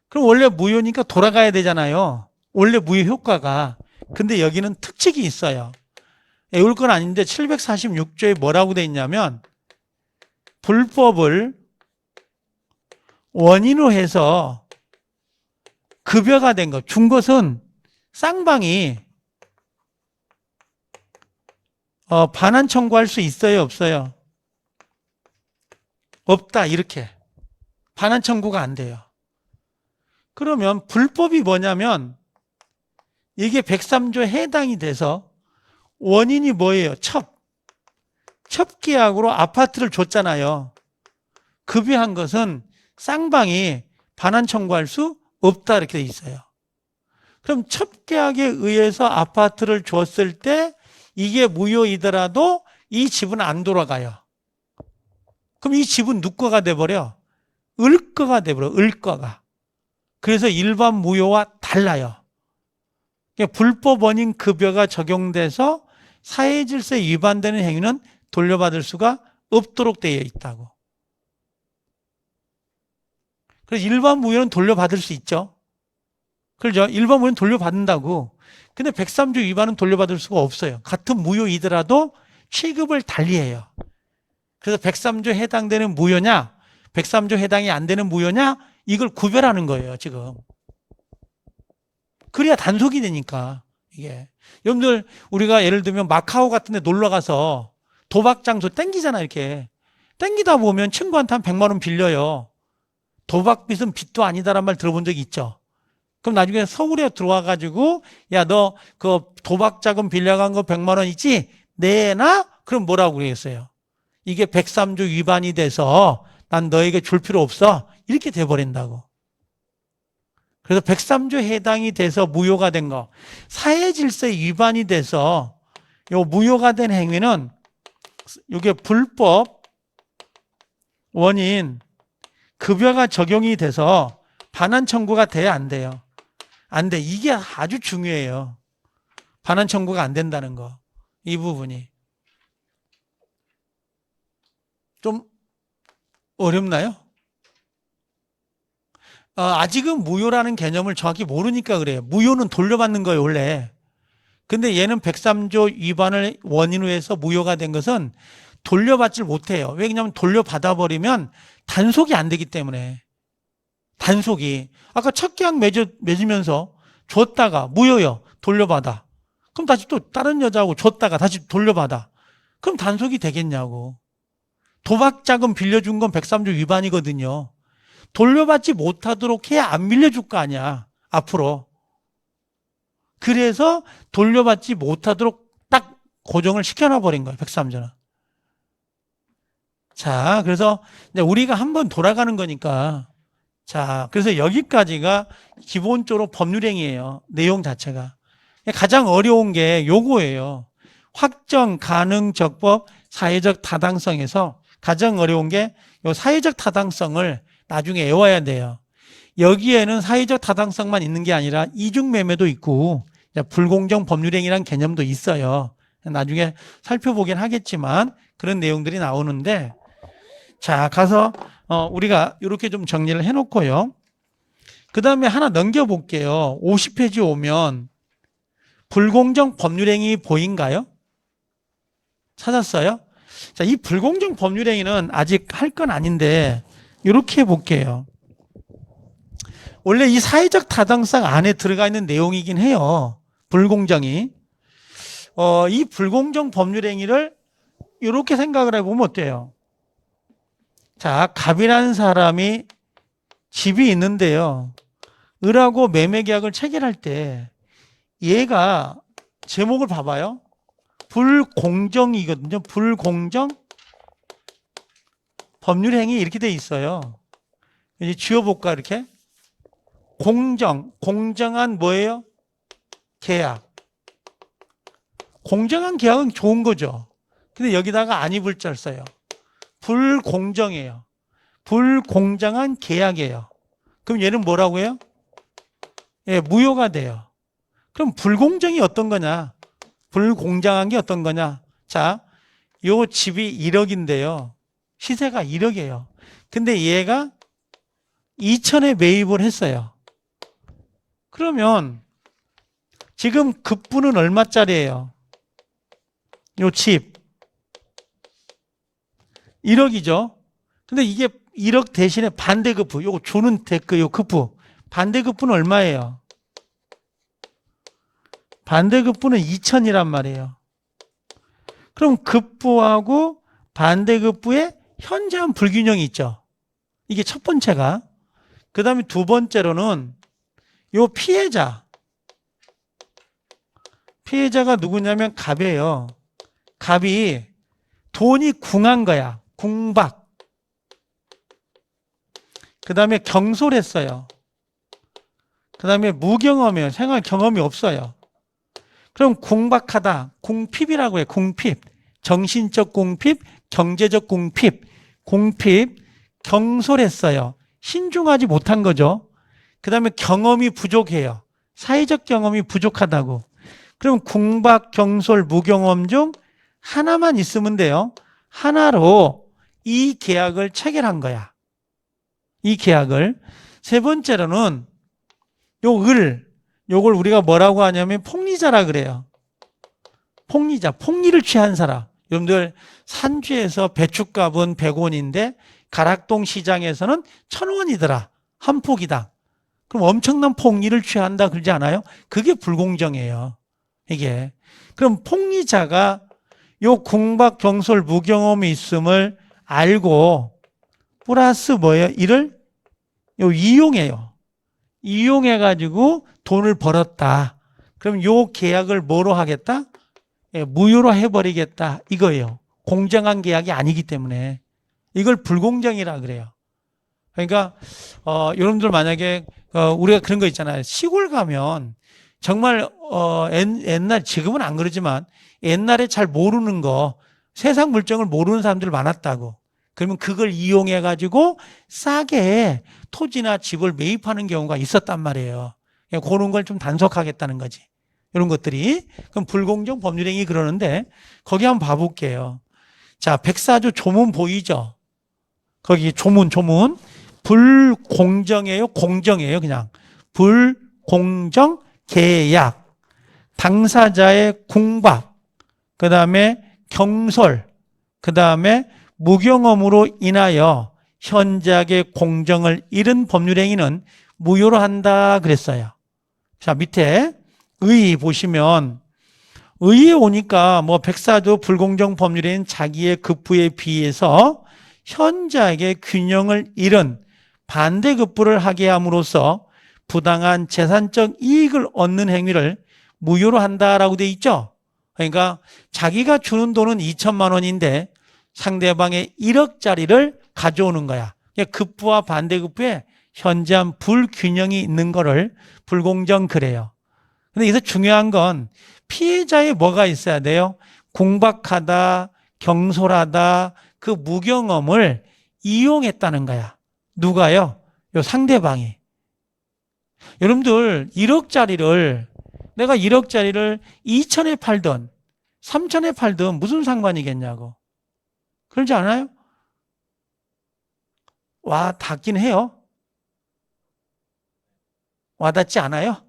Speaker 1: 그럼 원래 무효니까 돌아가야 되잖아요. 원래 무효 효과가. 근데 여기는 특칙이 있어요. 외울 건 아닌데 746조에 뭐라고 돼 있냐면 불법을 원인으로 해서 급여가 된 것. 준 것은 쌍방이 반환 청구할 수 있어요, 없어요? 없다, 이렇게. 반환 청구가 안 돼요. 그러면 불법이 뭐냐면 이게 103조에 해당이 돼서 원인이 뭐예요? 첩계약으로 아파트를 줬잖아요. 급여한 것은 쌍방이 반환 청구할 수 없다 이렇게 돼 있어요. 그럼 첩계약에 의해서 아파트를 줬을 때 이게 무효이더라도 이 집은 안 돌아가요. 그럼 이 집은 누 거가 돼버려? 을 거가 돼버려. 을 거가. 그래서 일반 무효와 달라요. 그러니까 불법 원인 급여가 적용돼서 사회질서에 위반되는 행위는 돌려받을 수가 없도록 되어 있다고. 그래서 일반 무효는 돌려받을 수 있죠. 그렇죠? 일반 무효는 돌려받는다고. 근데 103조 위반은 돌려받을 수가 없어요. 같은 무효이더라도 취급을 달리해요. 그래서 103조 해당되는 무효냐, 103조 해당이 안 되는 무효냐, 이걸 구별하는 거예요, 지금. 그래야 단속이 되니까, 이게. 여러분들, 우리가 예를 들면 마카오 같은 데 놀러 가서 도박 장소 땡기잖아, 이렇게. 땡기다 보면 친구한테 한 100만 원 빌려요. 도박빚은 빚도 아니다란 말 들어본 적이 있죠. 그럼 나중에 서울에 들어와가지고, 야, 너 그 도박 자금 빌려간 거 100만 원 있지? 내놔? 그럼 뭐라고 그러겠어요? 이게 103조 위반이 돼서 난 너에게 줄 필요 없어. 이렇게 돼버린다고. 그래서 103조 해당이 돼서 무효가 된 거. 사회질서에 위반이 돼서 요 무효가 된 행위는 이게 불법 원인 급여가 적용이 돼서 반환 청구가 돼야 안 돼요. 안 돼. 이게 아주 중요해요. 반환 청구가 안 된다는 거. 이 부분이. 좀 어렵나요? 아직은 무효라는 개념을 정확히 모르니까 그래요. 무효는 돌려받는 거예요, 원래. 근데 얘는 103조 위반을 원인으로 해서 무효가 된 것은 돌려받질 못해요. 왜냐하면 돌려받아버리면 단속이 안 되기 때문에. 단속이. 아까 첫 계약 맺으면서 줬다가 무효요. 돌려받아. 그럼 다시 또 다른 여자하고 줬다가 다시 돌려받아. 그럼 단속이 되겠냐고. 도박자금 빌려준 건 103조 위반이거든요. 돌려받지 못하도록 해야 안 빌려줄 거 아니야. 앞으로. 그래서 돌려받지 못하도록 딱 고정을 시켜놔버린 거예요. 103조는. 자, 그래서 이제 우리가 한번 돌아가는 거니까. 자, 그래서 여기까지가 기본적으로 법률행위예요. 내용 자체가. 가장 어려운 게 요거예요. 확정, 가능, 적법, 사회적 타당성에서 가장 어려운 게 요 사회적 타당성을 나중에 외워야 돼요. 여기에는 사회적 타당성만 있는 게 아니라 이중매매도 있고 불공정 법률행위라는 개념도 있어요. 나중에 살펴보긴 하겠지만 그런 내용들이 나오는데 자, 가서 우리가 이렇게 좀 정리를 해놓고요. 그 다음에 하나 넘겨볼게요. 50페이지 오면 불공정 법률행위 보인가요? 찾았어요? 자, 이 불공정 법률행위는 아직 할 건 아닌데 이렇게 해볼게요. 원래 이 사회적 타당성 안에 들어가 있는 내용이긴 해요. 불공정이. 이 불공정 법률행위를 이렇게 생각을 해보면 어때요? 자, 갑이라는 사람이 집이 있는데요. 을하고 매매계약을 체결할 때 얘가 제목을 봐봐요. 불공정이거든요. 불공정 법률행위 이렇게 돼 있어요. 이제 지워볼까 이렇게? 공정한 뭐예요? 계약. 공정한 계약은 좋은 거죠. 근데 여기다가 아니불 절 써요. 불공정해요. 불공정한 계약이에요. 그럼 얘는 뭐라고 해요? 예, 무효가 돼요. 그럼 불공정이 어떤 거냐? 불공정한 게 어떤 거냐? 자, 요 집이 1억인데요. 시세가 1억이에요. 근데 얘가 2천에 매입을 했어요. 그러면 지금 급부는 얼마짜리예요? 요 집 1억이죠. 근데 이게 1억 대신에 반대급부, 요거 주는 요 급부. 반대급부는 얼마예요? 반대급부는 2천이란 말이에요. 그럼 급부하고 반대급부에 현저한 불균형이 있죠. 이게 첫 번째가. 그 다음에 두 번째로는 요 피해자가 누구냐면 갑이에요. 갑이 돈이 궁한 거야. 궁박. 그 다음에 경솔했어요. 그 다음에 무경험이에요. 생활 경험이 없어요. 그럼 궁박하다. 궁핍이라고 해요. 궁핍. 정신적 궁핍, 경제적 궁핍. 궁핍, 경솔했어요. 신중하지 못한 거죠. 그 다음에 경험이 부족해요. 사회적 경험이 부족하다고. 그럼 궁박, 경솔, 무경험 중 하나만 있으면 돼요. 하나로 이 계약을 체결한 거야. 이 계약을. 세 번째로는 요걸 우리가 뭐라고 하냐면 폭리자라 그래요. 폭리자, 폭리를 취한 사람. 여러분들 산주에서 배춧값은 100원인데 가락동 시장에서는 1,000원이더라. 한 포기당. 그럼 엄청난 폭리를 취한다 그러지 않아요? 그게 불공정해요. 이게. 그럼 폭리자가 요 궁박, 경솔, 무경험이 있음을 알고 플러스 뭐예요? 이를 이용해요. 이용해가지고 돈을 벌었다. 그럼 요 계약을 뭐로 하겠다? 무효로 해버리겠다. 이거예요. 공정한 계약이 아니기 때문에. 이걸 불공정이라 그래요. 그러니까, 여러분들 만약에, 우리가 그런 거 있잖아요. 시골 가면 정말, 옛날, 지금은 안 그러지만 옛날에 잘 모르는 거, 세상 물정을 모르는 사람들 많았다고. 그러면 그걸 이용해가지고 싸게 토지나 집을 매입하는 경우가 있었단 말이에요. 그런 걸 좀 단속하겠다는 거지. 이런 것들이. 그럼 불공정 법률행위 그러는데 거기 한번 봐볼게요. 자, 백사조 조문 보이죠? 거기 조문. 불공정이에요? 공정이에요? 그냥. 불공정 계약. 당사자의 궁박. 그 다음에 경솔. 그 다음에 무경험으로 인하여 현저하게 공정을 잃은 법률행위는 무효로 한다 그랬어요. 자, 밑에 의 보시면 의에 오니까 뭐 백사조 불공정 법률행위는 자기의 급부에 비해서 현저하게 균형을 잃은 반대급부를 하게 함으로써 부당한 재산적 이익을 얻는 행위를 무효로 한다라고 돼 있죠. 그러니까 자기가 주는 돈은 2천만 원인데 상대방의 1억짜리를 가져오는 거야. 급부와 반대급부에 현저한 불균형이 있는 거를 불공정 그래요. 근데 여기서 중요한 건 피해자에 뭐가 있어야 돼요? 궁박하다, 경솔하다, 그 무경험을 이용했다는 거야. 누가요? 요 상대방이. 여러분들 1억짜리를 내가 1억짜리를 2천에 팔든 3천에 팔든 무슨 상관이겠냐고. 그러지 않아요? 와 닿긴 해요. 와 닿지 않아요?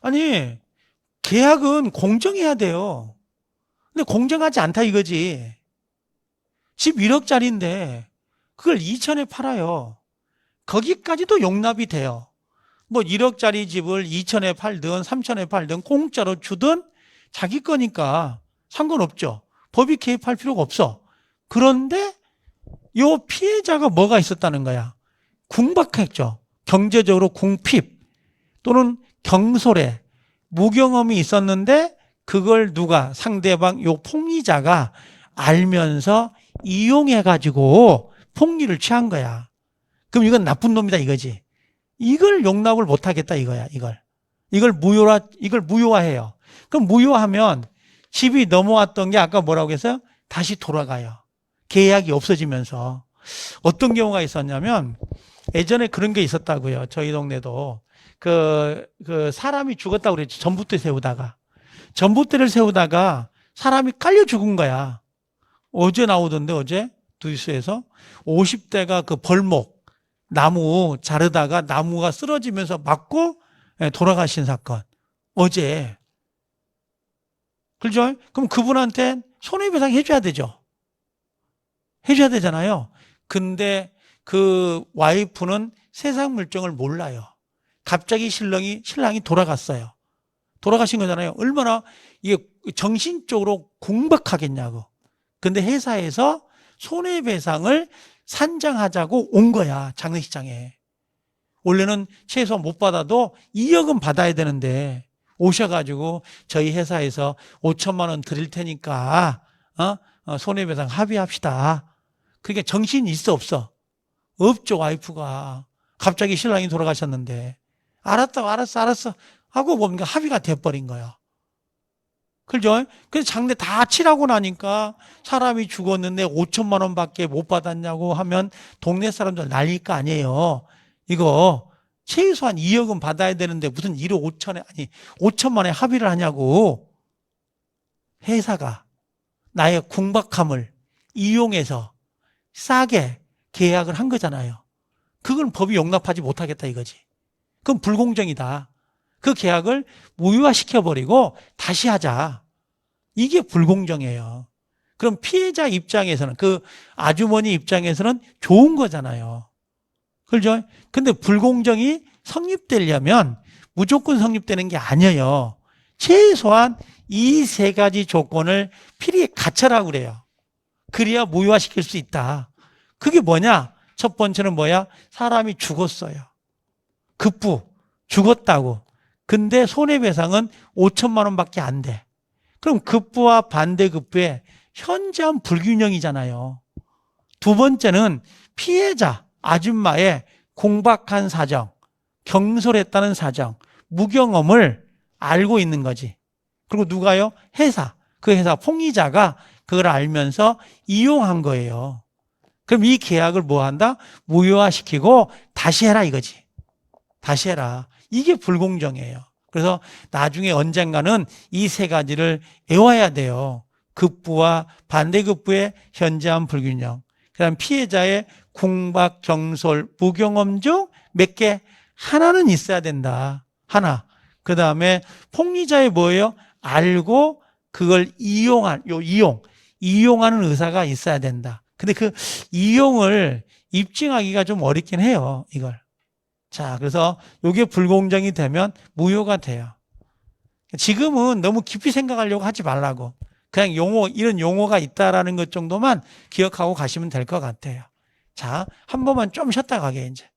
Speaker 1: 아니 계약은 공정해야 돼요. 근데 공정하지 않다 이거지. 집 1억짜리인데 그걸 2천에 팔아요. 거기까지도 용납이 돼요. 뭐 1억짜리 집을 2천에 팔든 3천에 팔든 공짜로 주든 자기 거니까 상관없죠. 법이 개입할 필요가 없어. 그런데 요 피해자가 뭐가 있었다는 거야? 궁박했죠. 경제적으로 궁핍 또는 경솔해 무경험이 있었는데 그걸 누가 상대방 요 폭리자가 알면서 이용해가지고 폭리를 취한 거야. 그럼 이건 나쁜 놈이다 이거지. 이걸 용납을 못하겠다 이거야. 이걸 무효화해요. 그럼 무효하면 집이 넘어왔던 게 아까 뭐라고 했어요? 다시 돌아가요. 계약이 없어지면서. 어떤 경우가 있었냐면 예전에 그런 게 있었다고요. 저희 동네도 그 사람이 죽었다고 그랬죠. 전봇대를 세우다가 사람이 깔려 죽은 거야. 어제 나오던데 어제 뉴스에서 50대가 그 벌목 나무 자르다가 나무가 쓰러지면서 맞고 돌아가신 사건. 어제. 그렇죠? 그럼 그분한테 손해배상 해줘야 되죠. 해줘야 되잖아요. 근데 그 와이프는 세상 물정을 몰라요. 갑자기 신랑이 돌아갔어요. 돌아가신 거잖아요. 얼마나 이게 정신적으로 궁박하겠냐고. 근데 회사에서 손해배상을 산정하자고 온 거야, 장례식장에. 원래는 최소한 못 받아도 2억은 받아야 되는데 오셔가지고 저희 회사에서 5천만 원 드릴 테니까 손해배상 합의합시다. 그러니까 정신이 있어 없어? 없죠. 와이프가 갑자기 신랑이 돌아가셨는데 알았어 하고 뭡니까 합의가 돼버린 거예요. 그죠? 그래서 장례 다 치라고 나니까 사람이 죽었는데 5천만 원밖에 못 받았냐고 하면 동네 사람들 난릴 거 아니에요. 이거 최소한 2억은 받아야 되는데 무슨 1억 5천에 아니 5천만 원에 합의를 하냐고. 회사가 나의 궁박함을 이용해서 싸게 계약을 한 거잖아요. 그걸 법이 용납하지 못하겠다 이거지. 그럼 불공정이다. 그 계약을 무효화시켜버리고 다시 하자. 이게 불공정해요. 그럼 피해자 입장에서는 그 아주머니 입장에서는 좋은 거잖아요. 그렇죠? 근데 불공정이 성립되려면 무조건 성립되는 게 아니에요. 최소한 이 세 가지 조건을 필히 갖춰라고 그래요. 그래야 무효화시킬 수 있다. 그게 뭐냐? 첫 번째는 뭐야? 사람이 죽었어요. 급부 죽었다고. 근데 손해배상은 5천만 원밖에 안 돼. 그럼 급부와 반대급부의 현저한 불균형이잖아요. 두 번째는 피해자 아줌마의 공박한 사정, 경솔했다는 사정, 무경험을 알고 있는 거지. 그리고 누가요? 회사. 그 회사 폭리자가 그걸 알면서 이용한 거예요. 그럼 이 계약을 뭐 한다? 무효화시키고 다시 해라 이거지. 다시 해라. 이게 불공정해요. 그래서 나중에 언젠가는 이 세 가지를 외워야 돼요. 급부와 반대급부의 현저한 불균형. 그 다음 피해자의 궁박, 경솔, 무경험 중 몇 개? 하나는 있어야 된다. 하나. 그 다음에 폭리자의 뭐예요? 알고 그걸 이용하는 의사가 있어야 된다. 근데 그 이용을 입증하기가 좀 어렵긴 해요, 이걸. 자, 그래서 이게 불공정이 되면 무효가 돼요. 지금은 너무 깊이 생각하려고 하지 말라고. 그냥 이런 용어가 있다라는 것 정도만 기억하고 가시면 될 것 같아요. 자, 한 번만 좀 쉬었다 가게, 이제.